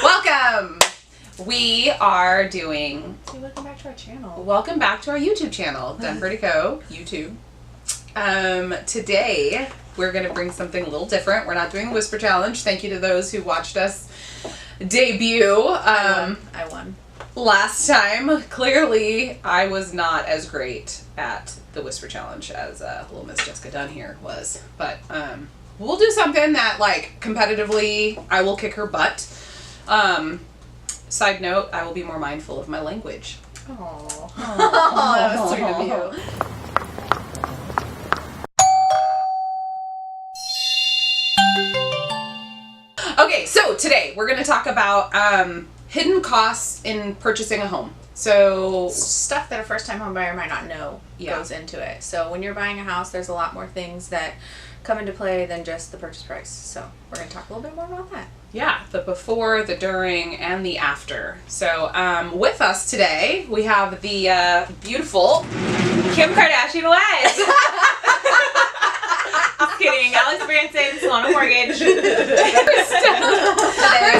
Welcome! We are doing... Welcome back to our channel. Welcome back to our YouTube channel, DunnPurdyCo, YouTube. Today, we're going to bring something a little different. We're not doing a whisper challenge. Thank you to those who watched us debut. I won. Last time. Clearly, I was not as great at the whisper challenge as little Miss Jessica Dunn here was. But we'll do something that, like, competitively, I will kick her butt. Side note, I will be more mindful of my language. Aww. That was sweet of you. Okay, so today we're going to talk about hidden costs in purchasing a home. So stuff that a first-time home buyer might not know goes into it. So when you're buying a house, there's a lot more things that come into play than just the purchase price. So we're going to talk a little bit more about that. Yeah, the before, the during, and the after. So with us today, we have the beautiful Kim Kardashian West. Just kidding. Alix Branson, Salon Mortgage. First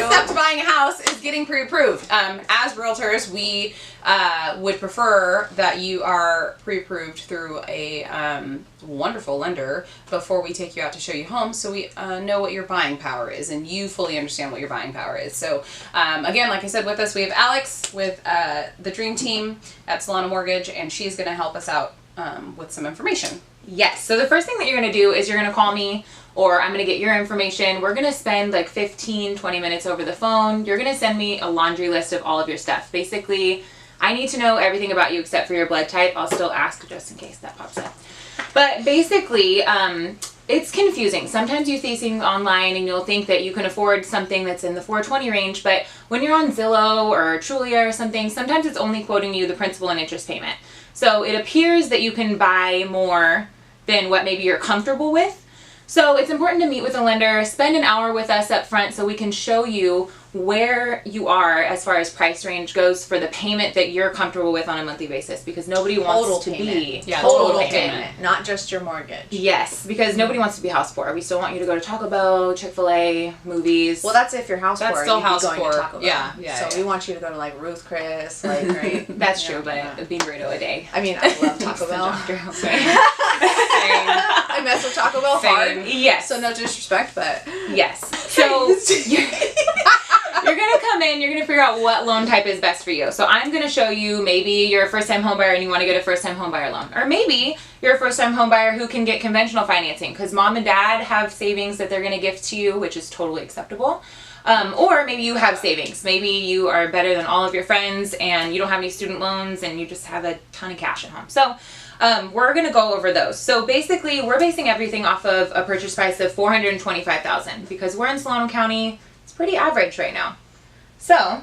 step to buying a house is getting pre-approved. As realtors, we would prefer that you are pre-approved through a wonderful lender before we take you out to show you homes, so we know what your buying power is and you fully understand what your buying power is. So again, like I said, with us we have Alix with the Dream Team at Salon Mortgage, and she's going to help us out with some information. Yes. So the first thing that you're going to do is you're going to call me, or I'm going to get your information. We're going to spend like 15, 20 minutes over the phone. You're going to send me a laundry list of all of your stuff. Basically, I need to know everything about you except for your blood type. I'll still ask just in case that pops up. But basically, it's confusing. Sometimes you see things online and you'll think that you can afford something that's in the $420 range, but when you're on Zillow or Trulia or something, sometimes it's only quoting you the principal and interest payment. So it appears that you can buy more than what maybe you're comfortable with. So it's important to meet with a lender, spend an hour with us up front so we can show you where you are as far as price range goes for the payment that you're comfortable with on a monthly basis, because nobody wants to be total payment, not just your mortgage. Yes, because nobody wants to be house poor. We still want you to go to Taco Bell, Chick-fil-A, movies. Well, that's if you're house poor. That's still house poor. To Taco Bell. Yeah. So we want you to go to like Ruth Chris, like right. That's true, but a bean burrito a day. I mean, I love Taco Bell. I mess with Taco Bell hard. Yes. So no disrespect, but yes. So you're going to come in, you're going to figure out what loan type is best for you. So I'm going to show you, maybe you're a first-time home buyer and you want to get a first-time home buyer loan. Or maybe you're a first-time home buyer who can get conventional financing because mom and dad have savings that they're going to gift to you, which is totally acceptable. Or maybe you have savings. Maybe you are better than all of your friends and you don't have any student loans and you just have a ton of cash at home. So we're going to go over those. So basically, we're basing everything off of a purchase price of $425,000 because we're in Solano County. It's pretty average right now. So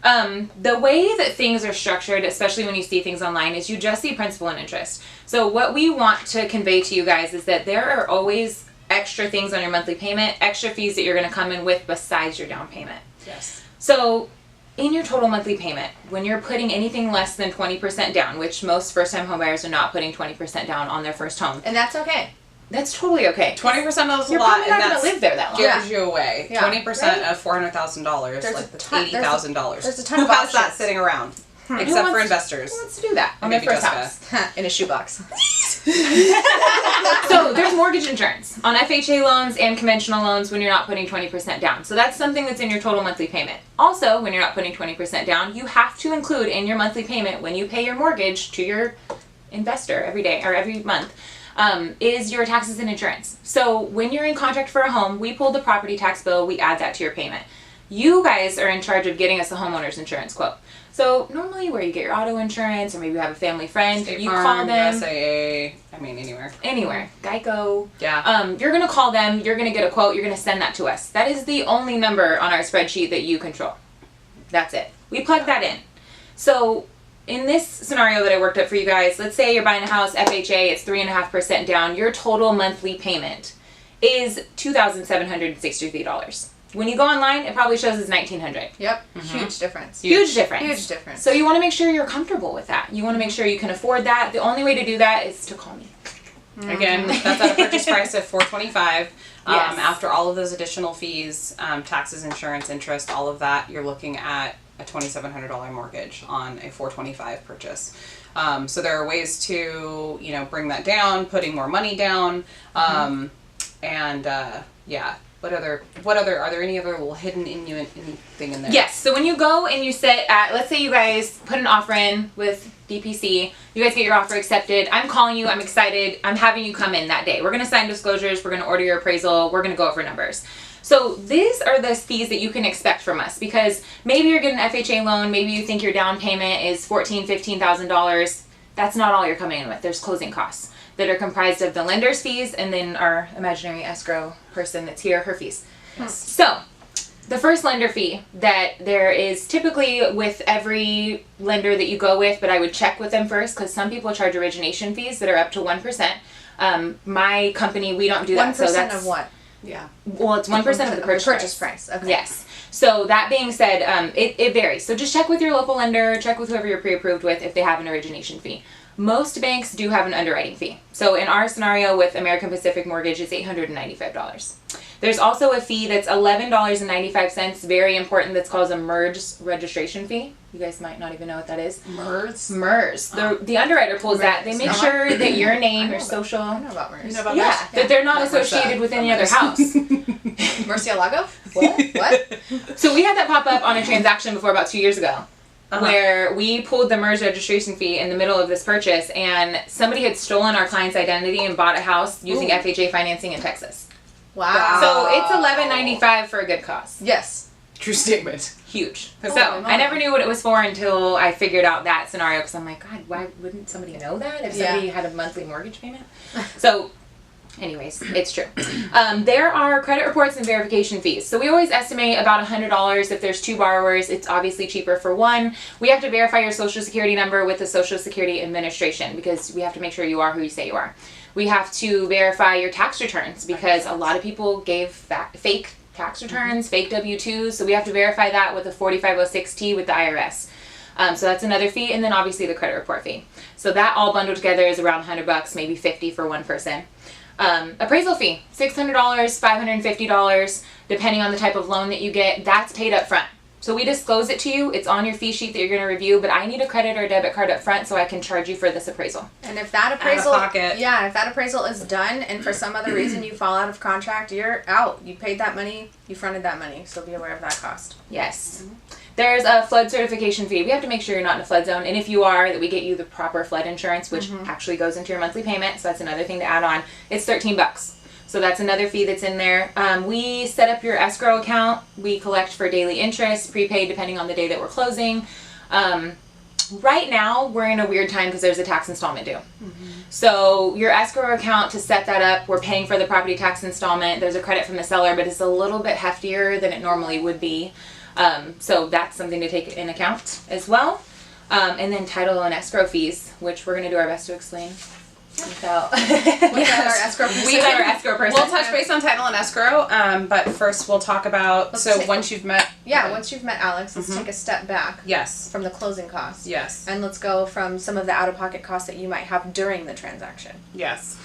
the way that things are structured, especially when you see things online, is you just see principal and interest. So what we want to convey to you guys is that there are always extra things on your monthly payment, extra fees that you're going to come in with besides your down payment. Yes. So in your total monthly payment, when you're putting anything less than 20% down, which most first-time homebuyers are not putting 20% down on their first home. And that's okay. That's totally okay. 20% is a lot, you're probably not going to live there that long. Gives you away. 20% of $400,000, there's like $80,000. There's a ton Who of has options. that sitting around? Except for investors. Who wants to do that on Maybe their first Jessica. house? In a shoebox. So there's mortgage insurance on FHA loans and conventional loans when you're not putting 20% down. So that's something that's in your total monthly payment. Also, when you're not putting 20% down, you have to include in your monthly payment when you pay your mortgage to your investor every day or every month, is your taxes and insurance. So when you're in contract for a home, we pull the property tax bill, we add that to your payment. You guys are in charge of getting us a homeowner's insurance quote. So normally where you get your auto insurance, or maybe you have a family friend, State you Farm, call them. USAA, I mean anywhere. Anywhere. Geico. Yeah. You're going to call them, you're going to get a quote, you're going to send that to us. That is the only number on our spreadsheet that you control. That's it. We plug that in. So in this scenario that I worked up for you guys, let's say you're buying a house, FHA, it's 3.5% down. Your total monthly payment is $2,763. When you go online, it probably shows it's $1,900. Yep. Huge difference. Huge difference. Huge difference. So you want to make sure you're comfortable with that. You want to make sure you can afford that. The only way to do that is to call me. Again, that's at a purchase price of $425. Yes. After all of those additional fees, taxes, insurance, interest, all of that, you're looking at a $2,700 mortgage on a $425 purchase. So there are ways to, bring that down, putting more money down, are there any other little hidden anything in there? Yes. So when you go and you sit at, let's say you guys put an offer in with DPC, you guys get your offer accepted. I'm calling you. I'm excited. I'm having you come in that day. We're going to sign disclosures. We're going to order your appraisal. We're going to go over numbers. So these are the fees that you can expect from us, because maybe you're getting an FHA loan. Maybe you think your down payment is $14,000, $15,000. That's not all you're coming in with. There's closing costs that are comprised of the lender's fees and then our imaginary escrow person that's here, her fees. Yes. So the first lender fee that there is typically with every lender that you go with, but I would check with them first, because some people charge origination fees that are up to 1%. My company, we don't do that. 1% so that's, of what? Yeah. Well, it's 1% of the purchase price. Okay. Yes. So that being said, it varies. So just check with your local lender, check with whoever you're pre-approved with if they have an origination fee. Most banks do have an underwriting fee. So in our scenario with American Pacific Mortgage, it's $895. There's also a fee that's $11.95, very important, that's called a MERS registration fee. You guys might not even know what that is. MERS? MERS. The underwiter pulls that. They make sure that your name, your social... I know about MERS. You know about Yeah, MERS? that they're not associated with any other house. Murcielago? What? So we had that pop up on a transaction before about 2 years ago. Where we pulled the MERS registration fee in the middle of this purchase, and somebody had stolen our client's identity and bought a house using FHA financing in Texas. Wow. So it's $11.95 for a good cause. Yes. True statement. Huge. Holy So moly. I never knew what it was for until I figured out that scenario, because I'm like, God, why wouldn't somebody know that if somebody had a monthly mortgage payment? So anyways, it's true. There are credit reports and verification fees. So we always estimate about $100 if there's two borrowers. It's obviously cheaper for one. We have to verify your social security number with the Social Security Administration, because we have to make sure you are who you say you are. We have to verify your tax returns, because a lot of people gave fake tax returns, fake W-2s. So we have to verify that with a 4506T with the IRS. So that's another fee, and then obviously the credit report fee. So that all bundled together is around $100, maybe $50 for one person. Appraisal fee, $600, $550, depending on the type of loan that you get. That's paid up front. So we disclose it to you. It's on your fee sheet that you're going to review, but I need a credit or debit card up front so I can charge you for this appraisal. And if that appraisal, out of pocket. Yeah, if that appraisal is done and for some other reason you fall out of contract, you're out. You paid that money, you fronted that money, so be aware of that cost. Yes. There's a flood certification fee. We have to make sure you're not in a flood zone, and if you are, that we get you the proper flood insurance, which actually goes into your monthly payment. So that's another thing to add on. It's $13. So that's another fee that's in there. We set up your escrow account. We collect for daily interest, prepaid depending on the day that we're closing. Right now, we're in a weird time because there's a tax installment due. So your escrow account, to set that up, we're paying for the property tax installment. There's a credit from the seller, but it's a little bit heftier than it normally would be. So that's something to take in account as well. And then title and escrow fees, which we're going to do our best to explain without our escrow person. without our escrow person. We'll touch base on title and escrow, but first we'll talk about, once you've met... Once you've met Alix, let's take a step back Yes. from the closing costs. Yes. And let's go from some of the out-of-pocket costs that you might have during the transaction. Yes.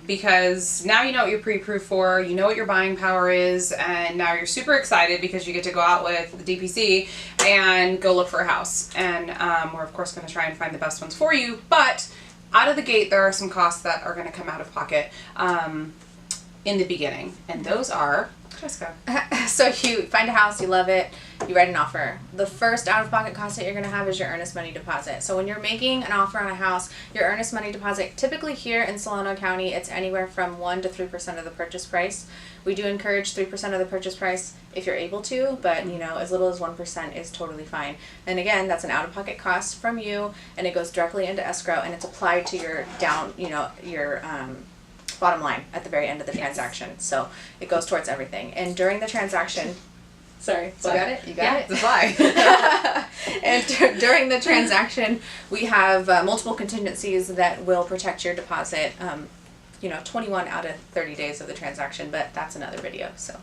Because now you know what you're pre-approved for, you know what your buying power is, and now you're super excited because you get to go out with the DPC and go look for a house. And we're of course going to try and find the best ones for you, but out of the gate there are some costs that are going to come out of pocket in the beginning, and those are... Jessica. So you find a house, you love it, you write an offer. The first out-of-pocket cost that you're going to have is your earnest money deposit. So when you're making an offer on a house, your earnest money deposit, typically here in Solano County, it's anywhere from 1% to 3% of the purchase price. We do encourage 3% of the purchase price if you're able to, but as little as 1% is totally fine. And again, that's an out-of-pocket cost from you, and it goes directly into escrow, and it's applied to your your bottom line at the very end of the transaction. So it goes towards everything. And during the transaction, sorry. You got it? You got it? Supply. And during the transaction, we have multiple contingencies that will protect your deposit, 21 out of 30 days of the transaction, but that's another video. So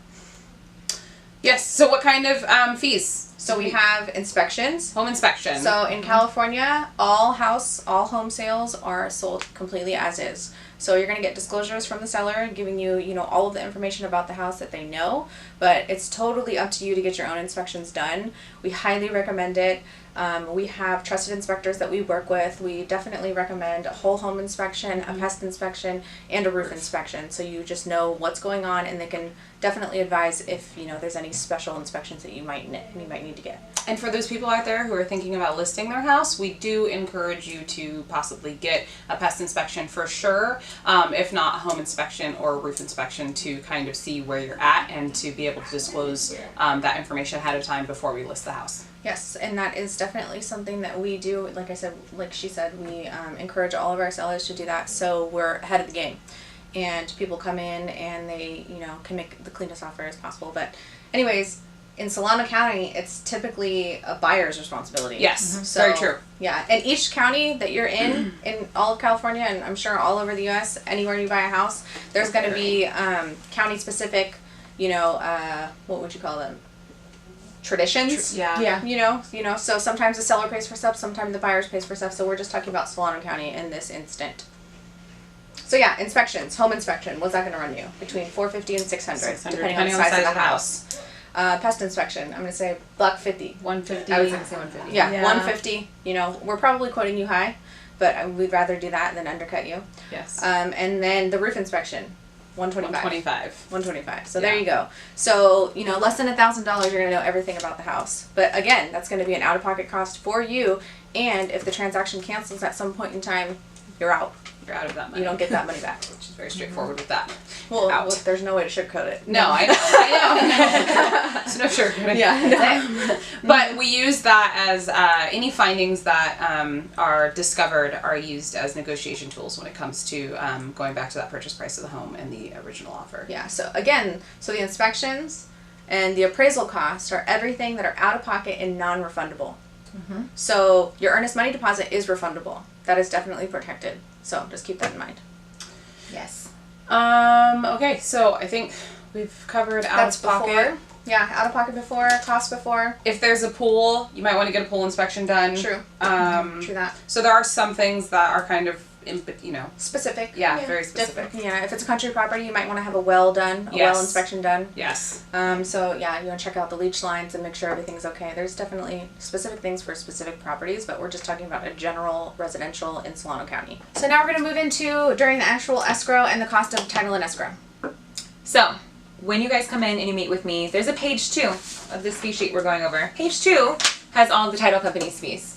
Yes. So what kind of fees? So we have inspections. Home inspection. So in California, all home sales are sold completely as is. So you're going to get disclosures from the seller giving you, you know, all of the information about the house that they know, but it's totally up to you to get your own inspections done. We highly recommend it. We have trusted inspectors that we work with. We definitely recommend a whole home inspection, a pest inspection, and a roof inspection. So you just know what's going on, and they can definitely advise if, you know, there's any special inspections that you might need to get. And for those people out there who are thinking about listing their house, we do encourage you to possibly get a pest inspection for sure, if not a home inspection or a roof inspection, to kind of see where you're at and to be able to disclose that information ahead of time before we list the house. Yes, and that is definitely something that we do. Like I said, like she said, we encourage all of our sellers to do that, so we're ahead of the game. And people come in and they, you know, can make the cleanest offer as possible. But anyways, in Solano County, it's typically a buyer's responsibility. Yes, So, very true. Yeah, and each county that you're in all of California, and I'm sure all over the U.S., anywhere you buy a house, there's going to be county-specific, you know, what would you call them? Traditions. Yeah. You know, so sometimes the seller pays for stuff, sometimes the buyer pays for stuff, so we're just talking about Solano County in this instant. So yeah, inspections, home inspection, what's that going to run you? Between $450 and $600, depending on the size of the house. Pest inspection, I'm going to say $150. $150. I was gonna say $150. Yeah, $150. You know, we're probably quoting you high, but we'd rather do that than undercut you. Yes. And then the roof inspection, $125. $125. So there you go. So, you know, less than $1,000, you're going to know everything about the house. But again, that's going to be an out-of-pocket cost for you. And if the transaction cancels at some point in time, you're out. You're out of that money. You don't get that money back. Which is very straightforward with that. Well, there's no way to sugarcoat it. No, I know. So no sugarcoating. Yeah. But we use that as any findings that are discovered are used as negotiation tools when it comes to going back to that purchase price of the home and the original offer. Yeah. So again, the inspections and the appraisal costs are everything that are out of pocket and non-refundable. Mm-hmm. So your earnest money deposit is refundable. That is definitely protected. So just keep that in mind. Yes. Okay, so I think we've covered out of pocket. Before. Yeah, out of pocket before, cost before. If there's a pool, you might want to get a pool inspection done. True. True that. So there are some things that are kind of, Specific. Yeah, very specific. Yeah, if it's a country property, you might want to have a well done, a well inspection done. Yes. So yeah, you want to check out the leach lines and make sure everything's okay. There's definitely specific things for specific properties, but we're just talking about a general residential in Solano County. So now we're going to move into during the actual escrow and the cost of title and escrow. So, when you guys come in and you meet with me, there's a page 2 of this fee sheet we're going over. Page 2 has all the title company's fees.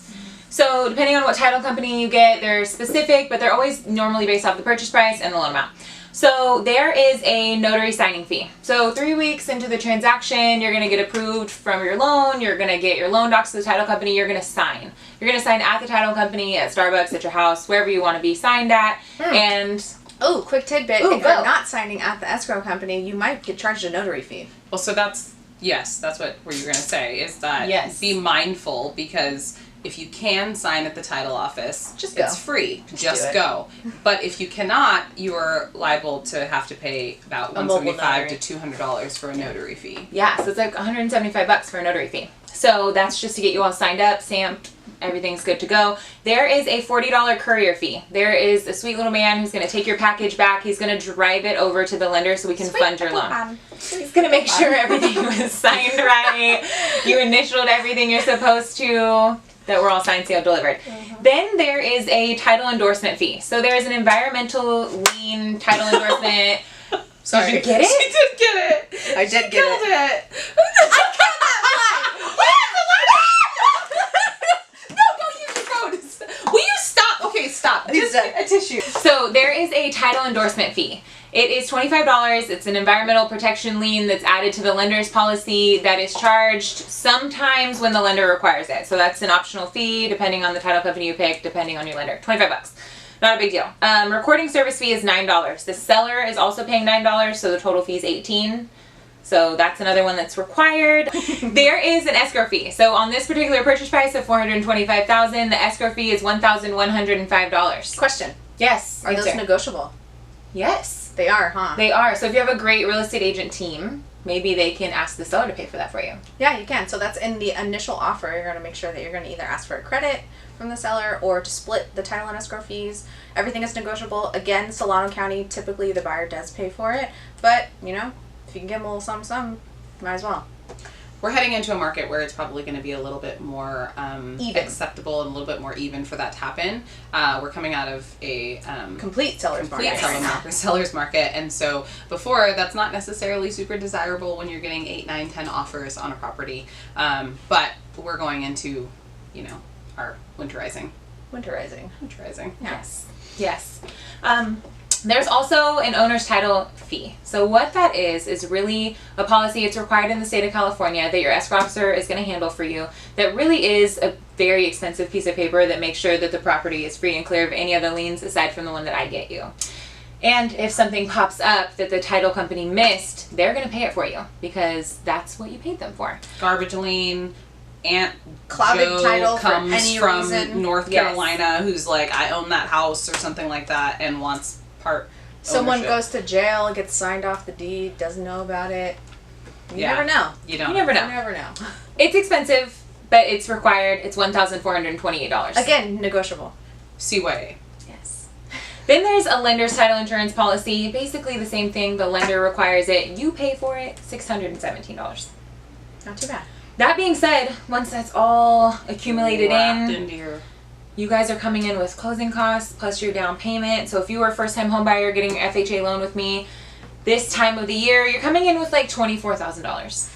So depending on what title company you get, they're specific, but they're always normally based off the purchase price and the loan amount. So there is a notary signing fee. So 3 weeks into the transaction, you're going to get approved from your loan, you're going to get your loan docs to the title company, you're going to sign. You're going to sign at the title company, at Starbucks, at your house, wherever you want to be signed at, and... Oh, quick tidbit, if you're not signing at the escrow company, you might get charged a notary fee. Well, so that's what you're going to say, is that be mindful, because if you can sign at the title office, it's free. Just go. But if you cannot, you are liable to have to pay about $175 to $200 for a notary fee. Yeah, so it's like $175 for a notary fee. So that's just to get you all signed up, stamped, everything's good to go. There is a $40 courier fee. There is a sweet little man who's going to take your package back. He's going to drive it over to the lender so we can fund your loan. He's going to make sure everything was signed right. You initialed everything you're supposed to. That we're all signed, sealed, delivered. Then there is a title endorsement fee. So there is an environmental lien title endorsement. Sorry. Did you get it? She did get it. I did get it. I killed that lie. No, don't use your phone. Will you stop? Okay, stop. Just get a tissue. So there is a title endorsement fee. It is $25. It's an environmental protection lien that's added to the lender's policy that is charged sometimes when the lender requires it. So that's an optional fee depending on the title company you pick, depending on your lender. $25. Not a big deal. Recording service fee is $9. The seller is also paying $9, so the total fee is $18. So that's another one that's required. There is an escrow fee. So on this particular purchase price of $425,000, the escrow fee is $1,105. Question. Yes. Are those negotiable? Yes. They are, huh? They are. So if you have a great real estate agent team, maybe they can ask the seller to pay for that for you. Yeah, you can. So that's in the initial offer. You're going to make sure that you're going to either ask for a credit from the seller or to split the title and escrow fees. Everything is negotiable. Again, Solano County, typically the buyer does pay for it. But, you know, if you can give them a little something, might as well. We're heading into a market where it's probably going to be a little bit more acceptable and a little bit more even for that to happen. We're coming out of a complete seller's market. And so before, that's not necessarily super desirable when you're getting 8, 9, 10 offers on a property. But we're going into, you know, our winterizing. Yes. Yes. There's also an owner's title fee. So what that is really a policy. It's required in the state of California that your escrow officer is going to handle for you. That really is a very expensive piece of paper that makes sure that the property is free and clear of any other liens aside from the one that I get you. And if something pops up that the title company missed, they're going to pay it for you because that's what you paid them for. Garbage lien. Aunt clouded Joe title comes for any from reason. North Carolina who's like, I own that house or something like that and wants part Someone ownership. goes to jail, gets signed off the deed, doesn't know about it. You Yeah. never know. You don't. You never know. You never know. It's expensive, but it's required. It's $1,428. Again, negotiable. CYA. Yes. Then there's a lender's title insurance policy. Basically the same thing. The lender requires it. You pay for it. $617. Not too bad. That being said, once that's all accumulated Wrapped in, into your... you guys are coming in with closing costs plus your down payment. So if you were a first-time home buyer getting your FHA loan with me, this time of the year, you're coming in with like $24,000.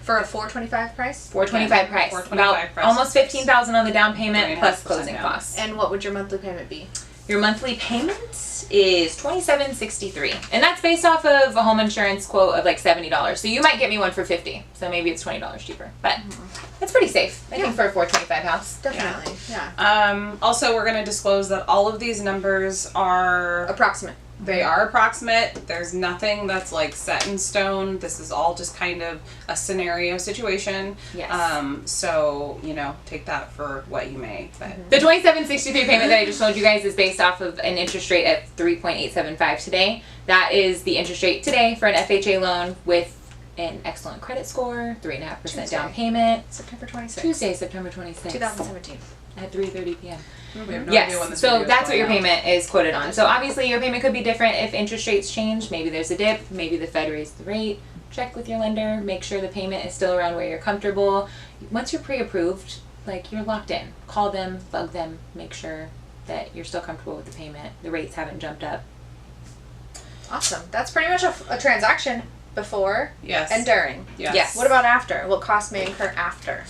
For a $425 price? $425 price. $425 About price. almost $15,000 on the down payment 3.5% plus closing down. costs. And what would your monthly payment be? Your monthly payment is $27.63, and that's based off of a home insurance quote of like $70. So you might get me one for $50. So maybe it's $20 cheaper, but that's pretty safe. I think for a $425 house. Definitely. Yeah. Also, we're going to disclose that all of these numbers are... Approximate. They are approximate. There's nothing that's like set in stone. This is all just kind of a scenario situation. Yes. So, you know, take that for what you may. But The $27.63 payment that I just told you guys is based off of an interest rate at 3.875 today. That is the interest rate today for an FHA loan with an excellent credit score, 3.5% down payment. September 26th. Tuesday, September 26th. 2017. At 3:30 p.m. we have no idea when Yes, this so video is that's what going your out. payment is quoted on. So obviously your payment could be different if interest rates change. Maybe there's a dip. Maybe the Fed raised the rate. Check with your lender. Make sure the payment is still around where you're comfortable. Once you're pre-approved, like you're locked in. Call them, bug them, make sure that you're still comfortable with the payment. The rates haven't jumped up. Awesome. That's pretty much a transaction before Yes. and during. Yes. What about after? What costs may incur after?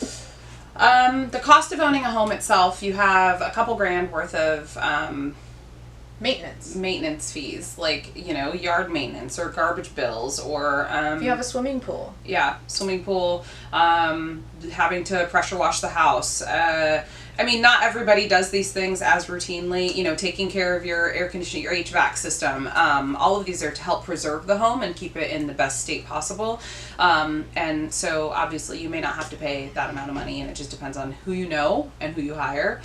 The cost of owning a home itself, you have a couple grand worth of maintenance fees, like, you know, yard maintenance or garbage bills or If you have a swimming pool. yeah, swimming pool, having to pressure wash the house. I mean, not everybody does these things as routinely, you know, taking care of your air conditioning, your HVAC system. All of these are to help preserve the home and keep it in the best state possible. And so obviously you may not have to pay that amount of money, and it just depends on who you know and who you hire.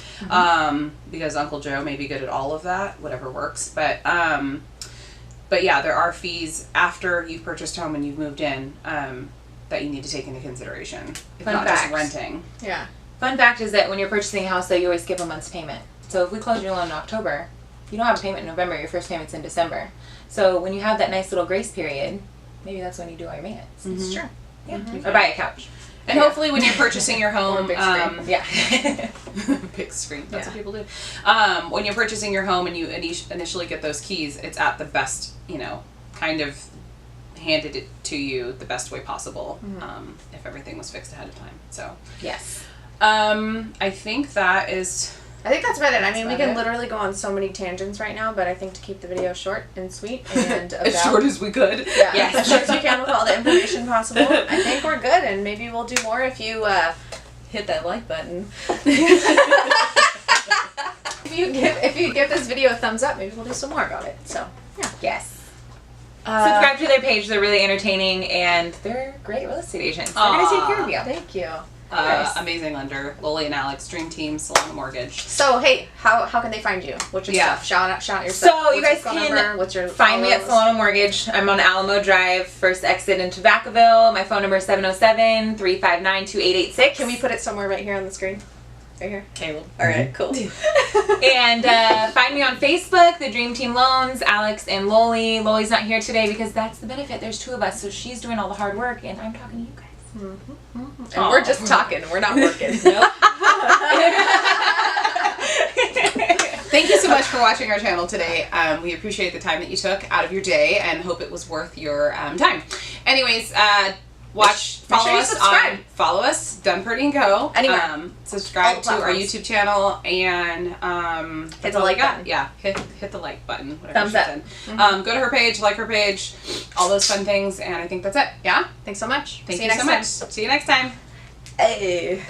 Because Uncle Joe may be good at all of that, whatever works. But yeah, there are fees after you've purchased a home and you've moved in, that you need to take into consideration. If Fun not fact. just renting. Yeah. Fun fact is that when you're purchasing a house, though, you always skip a month's payment. So if we close your loan in October, you don't have a payment in November. Your first payment's in December. So when you have that nice little grace period, maybe that's when you do all your maintenance. It's true. Yeah. Or buy a couch. And hopefully when you're purchasing your home, Or a big screen. Yeah. big screen, that's Yeah. what people do. When you're purchasing your home and you initially get those keys, it's at the best, you know, kind of handed it to you the best way possible, if everything was fixed ahead of time. So, Yes. I think that is... I think that's about it. I mean, we about can it. literally go on so many tangents right now, but I think to keep the video short and sweet and about... as short as we could. Yeah, Yes. as short as we can with all the information possible. I think we're good, and maybe we'll do more if you hit that like button. If you give this video a thumbs up, maybe we'll do some more about it. So, yeah. Yes. Subscribe to their page. They're really entertaining, and they're great real estate agents. They're going to take care of you. Thank you. Nice. Amazing lender, Loli and Alix, Dream Team, Solana Mortgage. So hey, how can they find you? What's your stuff? Shout out your stuff. So you guys can find me at Solana Mortgage. I'm on Alamo Drive, first exit into Vacaville. My phone number is 707-359-2886. Can we put it somewhere right here on the screen? Right here? Okay, well, all right, cool. And find me on Facebook, the Dream Team Loans, Alix and Loli. Loli's not here today because that's the benefit. There's 2 of us, so she's doing all the hard work, and I'm talking to you guys. And we're just talking. We're not working. Nope. Thank you so much for watching our channel today. We appreciate the time that you took out of your day and hope it was worth your time. Anyways, follow us, Dunn Purdy&Co. Anywhere. Subscribe to our YouTube channel and hit the like button. Yeah, hit the like button. Whatever Thumbs up. Go to her page, like her page, all those fun things, and I think that's it. Yeah. Thanks so much. Thank you so much. See you next time. Hey.